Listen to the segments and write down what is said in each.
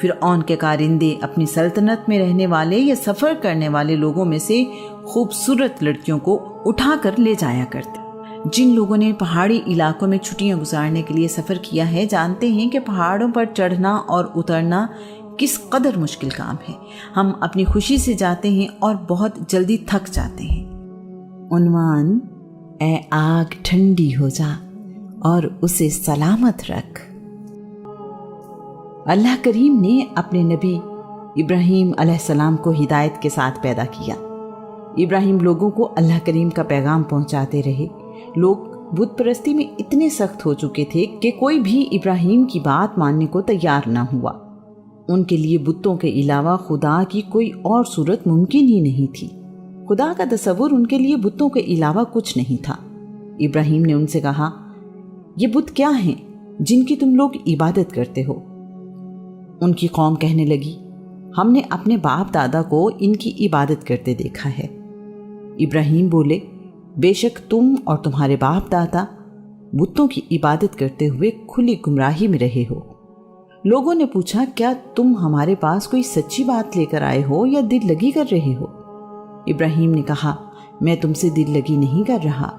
فرعون کے کارندے اپنی سلطنت میں رہنے والے یا سفر کرنے والے لوگوں میں سے خوبصورت لڑکیوں کو اٹھا کر لے جایا کرتے۔ جن لوگوں نے پہاڑی علاقوں میں چھٹیاں گزارنے کے لیے سفر کیا ہے جانتے ہیں کہ پہاڑوں پر چڑھنا اور اترنا کس قدر مشکل کام ہے۔ ہم اپنی خوشی سے جاتے ہیں اور بہت جلدی تھک جاتے ہیں۔ عنوان: اے آگ ٹھنڈی ہو جا اور اسے سلامت رکھ۔ اللہ کریم نے اپنے نبی ابراہیم علیہ السلام کو ہدایت کے ساتھ پیدا کیا۔ ابراہیم لوگوں کو اللہ کریم کا پیغام پہنچاتے رہے۔ لوگ بت پرستی میں اتنے سخت ہو چکے تھے کہ کوئی بھی ابراہیم کی بات ماننے کو تیار نہ ہوا۔ ان کے لیے بتوں کے علاوہ خدا کی کوئی اور صورت ممکن ہی نہیں تھی۔ خدا کا تصور ان کے لیے بتوں کے علاوہ کچھ نہیں تھا۔ ابراہیم نے ان سے کہا، یہ بت کیا ہیں جن کی تم لوگ عبادت کرتے ہو؟ ان کی قوم کہنے لگی، ہم نے اپنے باپ دادا کو ان کی عبادت کرتے دیکھا ہے۔ ابراہیم بولے، بے شک تم اور تمہارے باپ دادا بتوں کی عبادت کرتے ہوئے کھلی گمراہی میں رہے ہو۔ لوگوں نے پوچھا، کیا تم ہمارے پاس کوئی سچی بات لے کر آئے ہو یا دل لگی کر رہے ہو؟ ابراہیم نے کہا، میں تم سے دل لگی نہیں کر رہا۔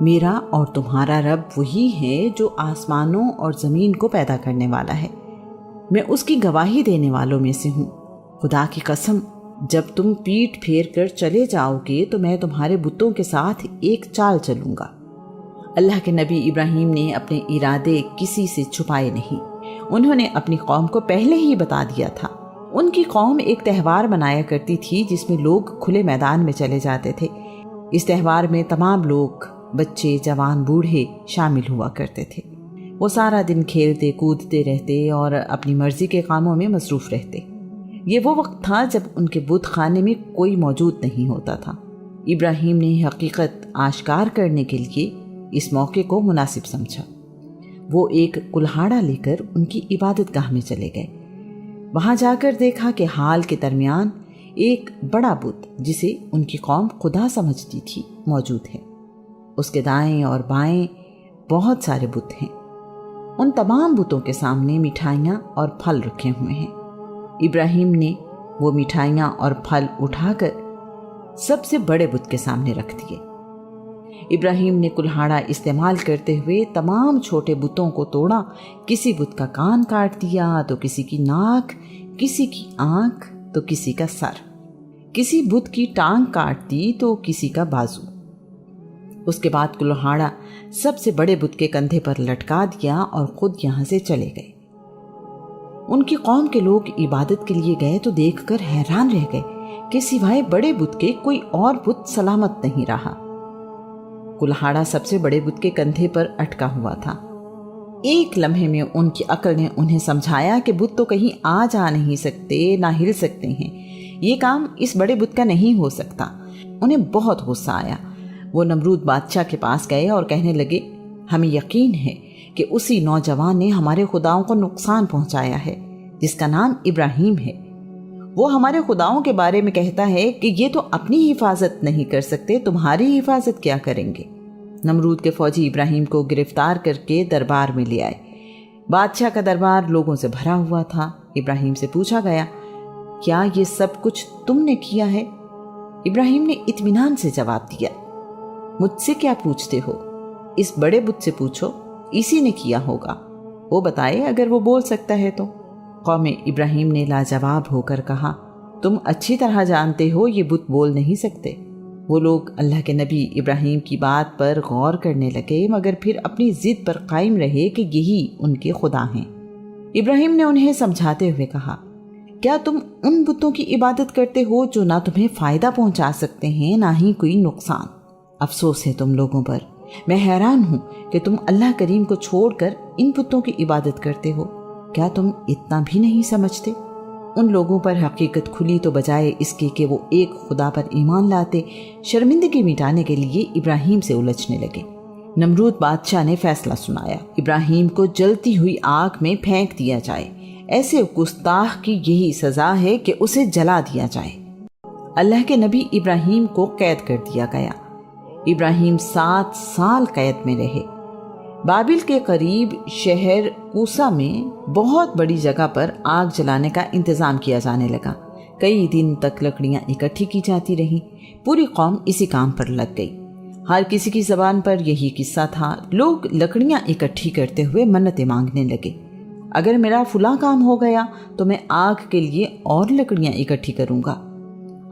میرا اور تمہارا رب وہی ہے جو آسمانوں اور زمین کو پیدا کرنے والا ہے۔ میں اس کی گواہی دینے والوں میں سے ہوں۔ خدا کی قسم، جب تم پیٹھ پھیر کر چلے جاؤ گے تو میں تمہارے بتوں کے ساتھ ایک چال چلوں گا۔ اللہ کے نبی ابراہیم نے اپنے ارادے کسی سے چھپائے نہیں۔ انہوں نے اپنی قوم کو پہلے ہی بتا دیا تھا۔ ان کی قوم ایک تہوار منایا کرتی تھی جس میں لوگ کھلے میدان میں چلے جاتے تھے۔ اس تہوار میں تمام لوگ، بچے، جوان، بوڑھے شامل ہوا کرتے تھے۔ وہ سارا دن کھیلتے کودتے رہتے اور اپنی مرضی کے کاموں میں مصروف رہتے۔ یہ وہ وقت تھا جب ان کے بت خانے میں کوئی موجود نہیں ہوتا تھا۔ ابراہیم نے حقیقت آشکار کرنے کے لیے اس موقع کو مناسب سمجھا۔ وہ ایک کلہاڑا لے کر ان کی عبادت گاہ میں چلے گئے۔ وہاں جا کر دیکھا کہ حال کے درمیان ایک بڑا بت جسے ان کی قوم خدا سمجھتی تھی موجود ہے۔ اس کے دائیں اور بائیں بہت سارے بت ہیں۔ ان تمام بتوں کے سامنے مٹھائیاں اور پھل رکھے ہوئے ہیں۔ ابراہیم نے وہ مٹھائیاں اور پھل اٹھا کر سب سے بڑے بت کے سامنے رکھ دیے۔ ابراہیم نے کلہاڑا استعمال کرتے ہوئے تمام چھوٹے بتوں کو توڑا۔ کسی بت کا کان کاٹ دیا تو کسی کی ناک، کسی کی آنکھ تو کسی کا سر، کسی بت کی ٹانگ کاٹ دی تو کسی کا بازو۔ اس کے بعد کلہاڑا سب سے بڑے بت کے کندھے پر لٹکا دیا اور خود یہاں سے چلے گئے۔ ان کی قوم کے لوگ عبادت کے لیے گئے تو دیکھ کر حیران رہ گئے کہ سوائے بڑے بت کے کوئی اور بت سلامت نہیں رہا۔ کلہاڑا سب سے بڑے بت کے کندھے پر اٹکا ہوا تھا۔ ایک لمحے میں ان کی عقل نے انہیں سمجھایا کہ بت تو کہیں آ جا نہیں سکتے، نہ ہل سکتے ہیں، یہ کام اس بڑے بت کا نہیں ہو سکتا۔ انہیں بہت غصہ آیا۔ وہ نمرود بادشاہ کے پاس گئے اور کہنے لگے، ہمیں یقین ہے کہ اسی نوجوان نے ہمارے خداؤں کو نقصان پہنچایا ہے جس کا نام ابراہیم ہے۔ وہ ہمارے خداؤں کے بارے میں کہتا ہے کہ یہ تو اپنی حفاظت نہیں کر سکتے، تمہاری حفاظت کیا کریں گے؟ نمرود کے فوجی ابراہیم کو گرفتار کر کے دربار میں لے آئے۔ بادشاہ کا دربار لوگوں سے بھرا ہوا تھا۔ ابراہیم سے پوچھا گیا، کیا یہ سب کچھ تم نے کیا ہے؟ ابراہیم نے اطمینان سے جواب دیا، مجھ سے کیا پوچھتے ہو؟ اس بڑے بت سے پوچھو، اسی نے کیا ہوگا، وہ بتائے اگر وہ بول سکتا ہے تو۔ قوم ابراہیم نے لاجواب ہو کر کہا، تم اچھی طرح جانتے ہو یہ بت بول نہیں سکتے۔ وہ لوگ اللہ کے نبی ابراہیم کی بات پر غور کرنے لگے مگر پھر اپنی ضد پر قائم رہے کہ یہی ان کے خدا ہیں۔ ابراہیم نے انہیں سمجھاتے ہوئے کہا، کیا تم ان بتوں کی عبادت کرتے ہو جو نہ تمہیں فائدہ پہنچا سکتے ہیں نہ ہی کوئی نقصان؟ افسوس ہے تم لوگوں پر، میں حیران ہوں کہ تم اللہ کریم کو چھوڑ کر ان بتوں کی عبادت کرتے ہو۔ کیا تم اتنا بھی نہیں سمجھتے؟ ان لوگوں پر حقیقت کھلی تو بجائے اس کے کہ وہ ایک خدا پر ایمان لاتے، شرمندگی مٹانے کے لیے ابراہیم سے الجھنے لگے۔ نمرود بادشاہ نے فیصلہ سنایا، ابراہیم کو جلتی ہوئی آگ میں پھینک دیا جائے۔ ایسے گستاخ کی یہی سزا ہے کہ اسے جلا دیا جائے۔ اللہ کے نبی ابراہیم کو قید کر دیا گیا۔ ابراہیم 7 سال قید میں رہے۔ بابل کے قریب شہر کوسا میں بہت بڑی جگہ پر آگ جلانے کا انتظام کیا جانے لگا۔ کئی دن تک لکڑیاں اکٹھی کی جاتی رہیں۔ پوری قوم اسی کام پر لگ گئی۔ ہر کسی کی زبان پر یہی قصہ تھا۔ لوگ لکڑیاں اکٹھی کرتے ہوئے منتیں مانگنے لگے، اگر میرا فلاں کام ہو گیا تو میں آگ کے لیے اور لکڑیاں اکٹھی کروں گا۔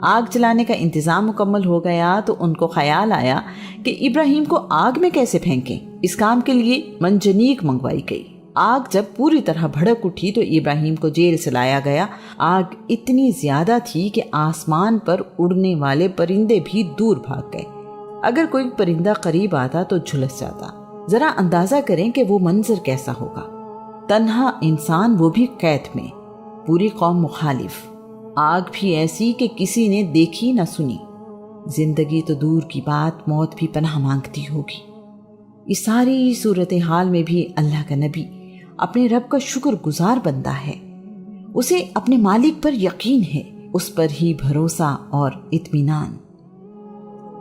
آگ جلانے کا انتظام مکمل ہو گیا تو ان کو خیال آیا کہ ابراہیم کو آگ میں کیسے پھینکیں۔ اس کام کے لیے منجنیق منگوائی گئی۔ آگ جب پوری طرح بھڑک اٹھی تو ابراہیم کو جیل سے لایا گیا۔ آگ اتنی زیادہ تھی کہ آسمان پر اڑنے والے پرندے بھی دور بھاگ گئے۔ اگر کوئی پرندہ قریب آتا تو جھلس جاتا۔ ذرا اندازہ کریں کہ وہ منظر کیسا ہوگا۔ تنہا انسان، وہ بھی قید میں، پوری قوم مخالف، آگ بھی ایسی کہ کسی نے دیکھی نہ سنی۔ زندگی تو دور کی بات، موت بھی پناہ مانگتی ہوگی۔ اس ساری صورتحال میں بھی اللہ کا نبی اپنے رب کا شکر گزار بندہ ہے۔ اسے اپنے مالک پر یقین ہے، اس پر ہی بھروسہ اور اطمینان۔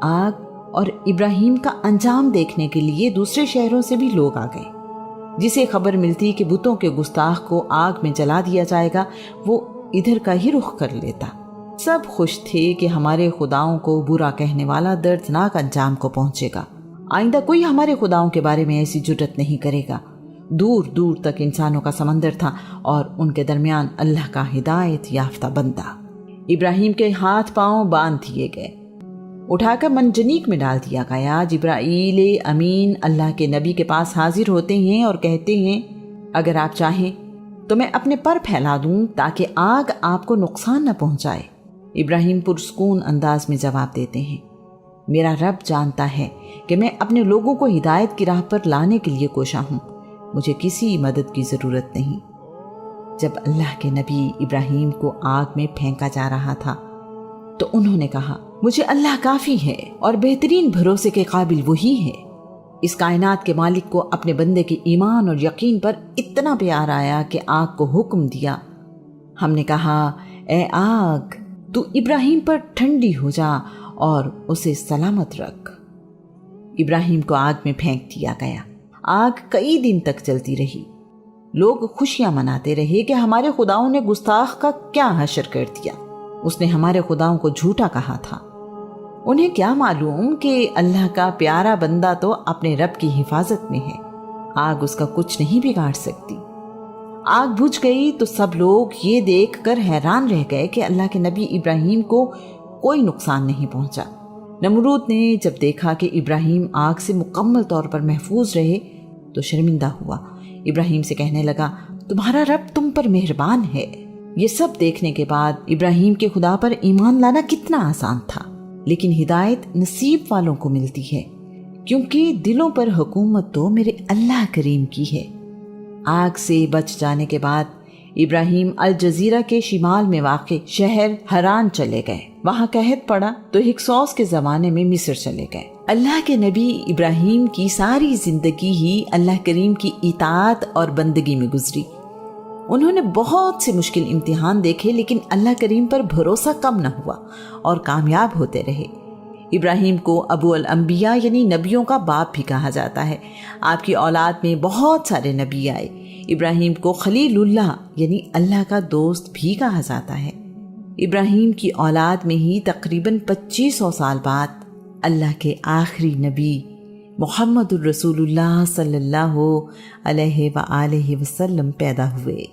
آگ اور ابراہیم کا انجام دیکھنے کے لیے دوسرے شہروں سے بھی لوگ آ گئے۔ جسے خبر ملتی کہ بتوں کے گستاخ کو آگ میں جلا دیا جائے گا، وہ ادھر کا ہی رخ کر لیتا۔ سب خوش تھے کہ ہمارے خداؤں کو برا کہنے والا دردناک انجام کو پہنچے گا۔ آئندہ کوئی ہمارے خداؤں کے بارے میں ایسی جرات نہیں کرے گا۔ دور دور تک انسانوں کا سمندر تھا اور ان کے درمیان اللہ کا ہدایت یافتہ بندہ۔ ابراہیم کے ہاتھ پاؤں باندھ دیے گئے، اٹھا کر منجنیق میں ڈال دیا گیا۔ جبرائیل امین اللہ کے نبی کے پاس حاضر ہوتے ہیں اور کہتے ہیں، اگر آپ چاہیں تو میں اپنے پر پھیلا دوں تاکہ آگ آپ کو نقصان نہ پہنچائے۔ ابراہیم پرسکون انداز میں جواب دیتے ہیں، میرا رب جانتا ہے کہ میں اپنے لوگوں کو ہدایت کی راہ پر لانے کے لیے کوشاں ہوں، مجھے کسی مدد کی ضرورت نہیں۔ جب اللہ کے نبی ابراہیم کو آگ میں پھینکا جا رہا تھا تو انہوں نے کہا، مجھے اللہ کافی ہے اور بہترین بھروسے کے قابل وہی ہے۔ اس کائنات کے مالک کو اپنے بندے کے ایمان اور یقین پر اتنا پیار آیا کہ آگ کو حکم دیا۔ ہم نے کہا، اے آگ، تو ابراہیم پر ٹھنڈی ہو جا اور اسے سلامت رکھ۔ ابراہیم کو آگ میں پھینک دیا گیا۔ آگ کئی دن تک جلتی رہی۔ لوگ خوشیاں مناتے رہے کہ ہمارے خداؤں نے گستاخ کا کیا حشر کر دیا، اس نے ہمارے خداؤں کو جھوٹا کہا تھا۔ انہیں کیا معلوم کہ اللہ کا پیارا بندہ تو اپنے رب کی حفاظت میں ہے، آگ اس کا کچھ نہیں بگاڑ سکتی۔ آگ بجھ گئی تو سب لوگ یہ دیکھ کر حیران رہ گئے کہ اللہ کے نبی ابراہیم کو کوئی نقصان نہیں پہنچا۔ نمرود نے جب دیکھا کہ ابراہیم آگ سے مکمل طور پر محفوظ رہے تو شرمندہ ہوا۔ ابراہیم سے کہنے لگا، تمہارا رب تم پر مہربان ہے۔ یہ سب دیکھنے کے بعد ابراہیم کے خدا پر ایمان لانا کتنا آسان تھا، لیکن ہدایت نصیب والوں کو ملتی ہے، کیونکہ دلوں پر حکومت تو میرے اللہ کریم کی ہے۔ آگ سے بچ جانے کے بعد ابراہیم الجزیرہ کے شمال میں واقع شہر حران چلے گئے۔ وہاں قحط پڑا تو ہکسوس کے زمانے میں مصر چلے گئے۔ اللہ کے نبی ابراہیم کی ساری زندگی ہی اللہ کریم کی اطاعت اور بندگی میں گزری۔ انہوں نے بہت سے مشکل امتحان دیکھے، لیکن اللہ کریم پر بھروسہ کم نہ ہوا اور کامیاب ہوتے رہے۔ ابراہیم کو ابو الانبیاء یعنی نبیوں کا باپ بھی کہا جاتا ہے۔ آپ کی اولاد میں بہت سارے نبی آئے۔ ابراہیم کو خلیل اللہ یعنی اللہ کا دوست بھی کہا جاتا ہے۔ ابراہیم کی اولاد میں ہی تقریباً 2500 سال بعد اللہ کے آخری نبی محمد الرسول اللہ صلی اللہ علیہ وآلہ وسلم پیدا ہوئے۔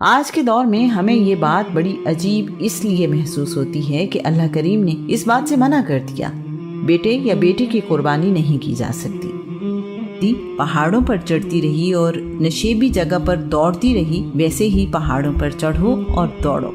آج کے دور میں ہمیں یہ بات بڑی عجیب اس لیے محسوس ہوتی ہے کہ اللہ کریم نے اس بات سے منع کر دیا، بیٹے یا بیٹی کی قربانی نہیں کی جا سکتی۔ پہاڑوں پر چڑھتی رہی اور نشیبی جگہ پر دوڑتی رہی، ویسے ہی پہاڑوں پر چڑھو اور دوڑو۔